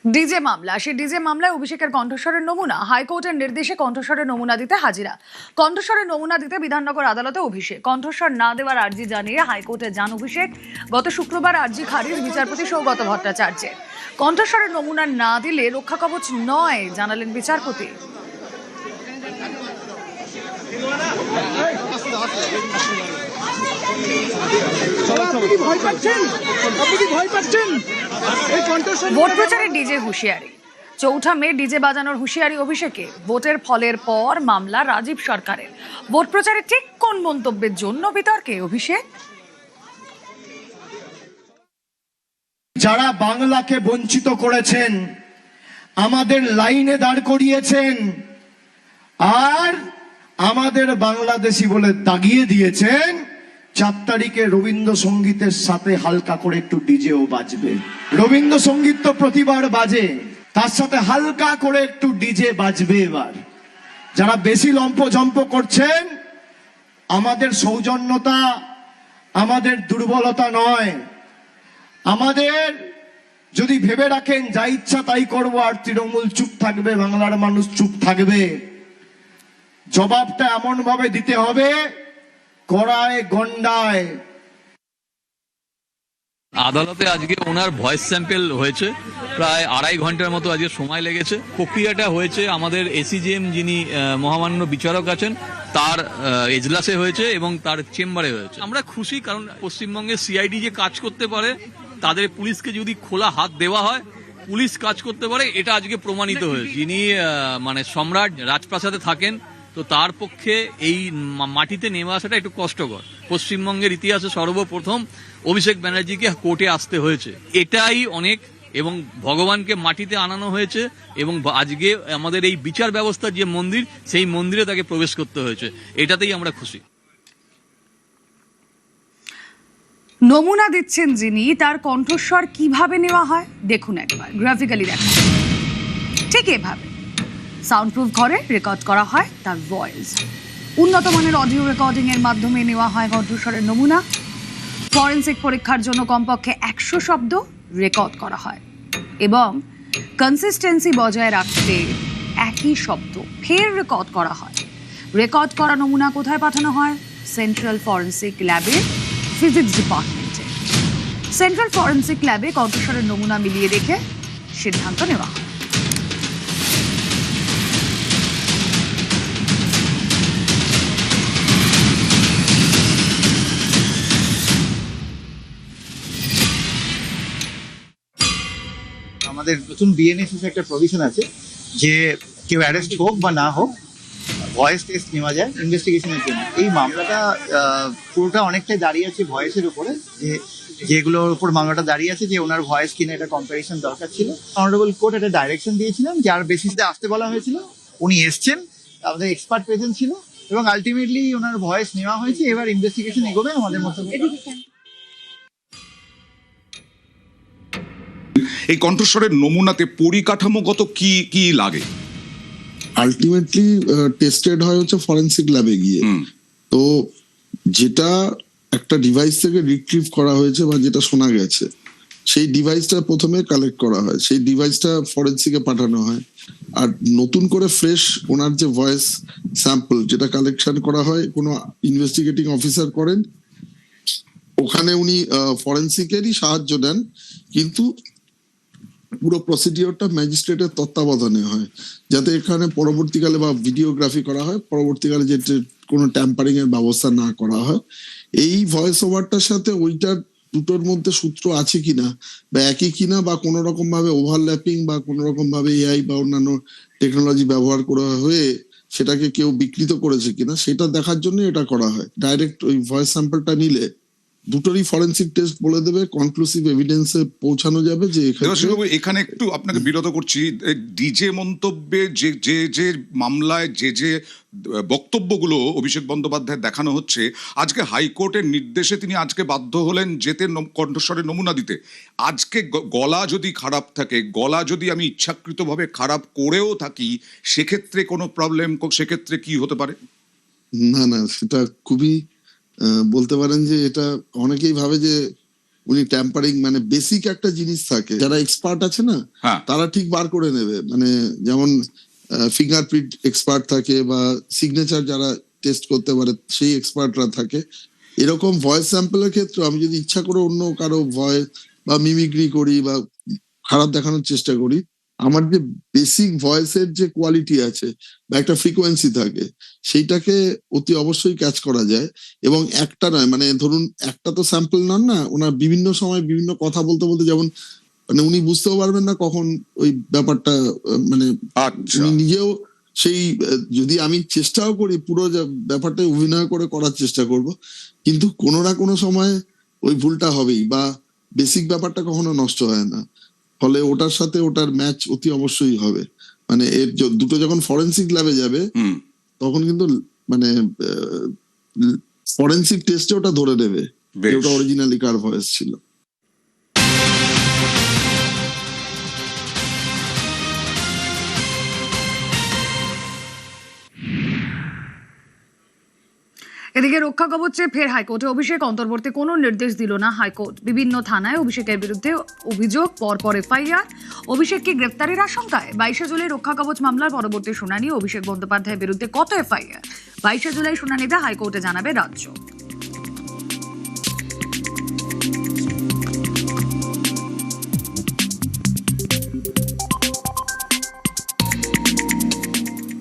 DJ মামলা, সেই DJ মামলায় অভিষেকের কণ্ঠস্বরের নমুনা, হাইকোর্টের নির্দেশে কণ্ঠস্বরের নমুনা দিতে হাজিরা। কণ্ঠস্বরের নমুনা দিতে বিধাননগর আদালতে অভিষেক। কণ্ঠস্বর না দেওয়ার আর্জি জানিয়ে হাইকোর্টে যান অভিষেক। গত শুক্রবার আর্জি খারিজ বিচারপতি সৌগত ভট্টাচার্যের। কণ্ঠস্বরের নমুনা না দিলে রক্ষা কবচ নয় জানালেন বিচারপতি। ভোট প্রচারে ডিজে হুঁশিয়ারি। ৪ মে ডিজে বাজানোর হুঁশিয়ারি অভিষেকে। ভোটের ফলের পর মামলা রাজীব সরকারের। ভোট প্রচারে ঠিক কোন মন্তব্যের জন্য বিতর্কে অভিষেক? যারা বাংলাকে বঞ্চিত করেছেন, আমাদের লাইনে দাঁড় করিয়েছেন আর আমাদের বাংলাদেশি বলে দাগিয়ে দিয়েছেন, 4 তারিখে রবীন্দ্রসঙ্গীতের সাথে হালকা করে একটু ডিজেও বাজবে। রবীন্দ্রসঙ্গীত তো প্রতিবার বাজে, তার সাথে হালকা করে একটু ডিজে বাজবে এবার। যারা বেশি লম্পজম্প করছেন, আমাদের সৌজন্যতা, আমাদের দুর্বলতা নয়। আমাদের যদি ভেবে রাখেন যা ইচ্ছা তাই করবো আর তৃণমূল চুপ থাকবে, বাংলার মানুষ চুপ থাকবে, জবাবটা এমন ভাবে দিতে হবে, কড়ায় গন্ডায়। আদালতে আজকে ওনার ভয়েস স্যাম্পল হয়েছে, প্রায় 2.5 ঘন্টার মতো আজকে সময় লেগেছে। প্রক্রিয়াটা হয়েছে আমাদের এসিজেএম যিনি মহামান্য বিচারক আছেন তার এজলাসে হয়েছে এবং তার চেম্বারে হয়েছে। আমরা খুশি, কারণ পশ্চিমবঙ্গে সিআইডি যে কাজ করতে পারে, তাদের পুলিশকে যদি খোলা হাত দেওয়া হয়, পুলিশ কাজ করতে পারে, এটা আজকে প্রমাণিত হয়েছে। যিনি মানে সম্রাট রাজপ্রাসাদে থাকেন, তো তার পক্ষে এই মাটিতে নেমে আসাটা একটু কষ্টকর। পশ্চিমবঙ্গের ইতিহাসে সর্বপ্রথম অভিষেক ব্যানার্জিকে কোর্টে আসতে হয়েছে, এটাই অনেক। এবং ভগবানকে মাটিতে আনানো হয়েছে এবং আজকে আমাদের এই বিচার ব্যবস্থার যে মন্দির, সেই মন্দিরে তাকে প্রবেশ করতে হয়েছে, এটাতেই আমরা খুশি। নমুনা দিচ্ছেন যিনি, তার কণ্ঠস্বর কিভাবে নেওয়া হয় দেখুন একবার, গ্রাফিক্যালি দেখা। ঠিক এভাবে সাউন্ড প্রুফ ঘরে রেকর্ড করা হয় তার ভয়েস। উন্নত মানের অডিও রেকর্ডিং এর মাধ্যমে নেওয়া হয় কণ্ঠস্বরের নমুনা। ফরেনসিক পরীক্ষার জন্য কমপক্ষে 100 শব্দ রেকর্ড করা হয় এবং কনসিস্টেন্সি বজায় রাখতে একই শব্দ ফের রেকর্ড করা হয়। রেকর্ড করা নমুনা কোথায় পাঠানো হয়? সেন্ট্রাল ফরেনসিক ল্যাবে, ফিজিক্স ডিপার্টমেন্টে। সেন্ট্রাল ফরেনসিক ল্যাবে কণ্ঠস্বরের নমুনা মিলিয়ে দেখে সিদ্ধান্ত নেওয়া হয়। আমাদের নতুন বিএনএসএস একটা প্রভিশন আছে যে কেউ অ্যারেস্ট হোক বা না হোক, ভয়েস টেস্ট নেওয়া যায় ইনভেস্টিগেশনের জন্য। এই মামলাটা পুরোটা অনেকটাই দাঁড়িয়ে আছে ভয়েসের উপরে, যেগুলোর উপর মামলাটা দাঁড়িয়ে আছে যে ওনার ভয়েস কিনা এটা কম্পারিশন দরকার ছিল। অনারেবল কোর্ট একটা ডাইরেকশন দিয়েছিলেন, যার বেসিসে আসতে বলা হয়েছিল। উনি এসছেন, আমাদের এক্সপার্ট প্রেজেন্ট ছিল এবং আলটিমেটলি ওনার ভয়েস নেওয়া হয়েছে। এবার ইনভেস্টিগেশন এগোবে আমাদের মতো। এই কণ্ঠস্বরের নমুনাতে পরিকাঠামোগত কি কি লাগে? আলটিমেটলি টেস্টেড হয় হচ্ছে ফরেনসিক ল্যাবে গিয়ে। তো যেটা একটা ডিভাইস থেকে রিট্রিভ করা হয়েছে বা যেটা শোনা গেছে, সেই ডিভাইসটা প্রথমে কালেক্ট করা হয়, সেই ডিভাইসটা ফরেনসিকে পাঠানো হয়। আর নতুন করে ফ্রেশ ওনার যে ভয়েস স্যাম্পল যেটা কালেকশন করা হয়, কোনো ইনভেস্টিগেটিং অফিসার করেন, ওখানে উনি ফরেনসিকেরই সাহায্য নেন, কিন্তু পুরো প্রসিডিওরটা ম্যাজিস্ট্রেটের তত্ত্বাবধানে হয়, যাতে এখানে পরবর্তীকালে বা ভিডিওগ্রাফি করা হয়, পরবর্তীকালে যে কোনো ট্যাম্পারিং এর ব্যবস্থা না করা হয়। এই ভয়েস ওভারটার সাথে ওইটার দুটোর মধ্যে সূত্র আছে কিনা বা একই কিনা, বা কোনো রকম ভাবে ওভারল্যাপিং বা কোনো রকম ভাবে এআই বা অন্যান্য টেকনোলজি ব্যবহার করা হয়ে সেটাকে কেউ বিকৃত করেছে কিনা, সেটা দেখার জন্য এটা করা হয়। ডাইরেক্ট ওই ভয়েস স্যাম্পলটা নিলে দুটোরই ফরেনসিক টেস্ট বলে দেবে, কনক্লুসিভ এভিডেন্সে পৌঁছানো যাবে। যে এখানে একটু আপনাকে বিরত করছি, ডিজে মন্তব্যে যে যে যে মামলায় যে যে বক্তব্যগুলো অভিষেক বন্দ্যোপাধ্যায় দেখানো হচ্ছে, আজকে হাইকোর্টের নির্দেশে তিনি আজকে বাধ্য হলেন যেতে কণ্ঠস্বরের নমুনা দিতে। আজকে গলা যদি খারাপ থাকে, গলা যদি আমি ইচ্ছাকৃতভাবে খারাপ করেও থাকি, সেক্ষেত্রে কোনো প্রবলেম, সেক্ষেত্রে কি হতে পারে? না, সেটা খুবই বলতে পারেন যে এটা অনেকেই ভাবে যে উনি ট্যাম্পারিং মানে বেসিক একটা জিনিস থাকে, যারা এক্সপার্ট আছে না হ্যাঁ। তারা ঠিক বার করে নেবে। মানে যেমন ফিঙ্গারপ্রিন্ট এক্সপার্ট থাকে বা সিগনেচার যারা টেস্ট করতে পারে সেই এক্সপার্টরা থাকে। এরকম ভয়েস স্যাম্পলের ক্ষেত্রে আমি যদি ইচ্ছা করে অন্য কারো ভয়েস বা মিমিক্রি করি বা খারাপ দেখানোর চেষ্টা করি, আমার যে বেসিক ভয়েসের যে কোয়ালিটি আছে বা একটা ফ্রিকোয়েন্সি থাকে সেইটাকে অতি অবশ্যই ক্যাচ করা যায়। এবং একটা নয়, মানে ধরুন একটা তো স্যাম্পল নন না, ওনার বিভিন্ন সময় বিভিন্ন কথা বলতে বলতে যেমন মানে উনি বুঝতেও পারবেন না কখন ওই ব্যাপারটা মানে আচ্ছা। উনি নিজেও সেই যদি আমি চেষ্টাও করি পুরো ব্যাপারটা অভিনয় করে করার চেষ্টা করব, কিন্তু কোনো না কোনো সময় ওই ভুলটা হবেই বা বেসিক ব্যাপারটা কখনো নষ্ট হয় না। ফলে ওটার সাথে ওটার ম্যাচ অতি অবশ্যই হবে। মানে এর দুটো যখন ফরেন্সিক ল্যাবে যাবে তখন কিন্তু মানে ফরেন্সিক টেস্টে ওটা ধরে নেবে বেশ। ওটা অরিজিনালি কার ভয়েস ছিল। এদিকে রক্ষা কবচে ফের হাইকোর্টে অভিষেক, অন্তর্বর্তী কোনো নির্দেশ দিল না হাইকোর্ট। বিভিন্ন থানায় অভিষেকের বিরুদ্ধে অভিযোগ, পরপর এফআইআর। অভিষেককে গ্রেফতারের আশঙ্কায় 22 জুলাই রক্ষা কবচ মামলার পরবর্তী শুনানি। অভিষেক বন্দ্যোপাধ্যায়ের বিরুদ্ধে কত এফআইআর 22 জুলাই শুনানিতে হাইকোর্টে জানাবে রাজ্য।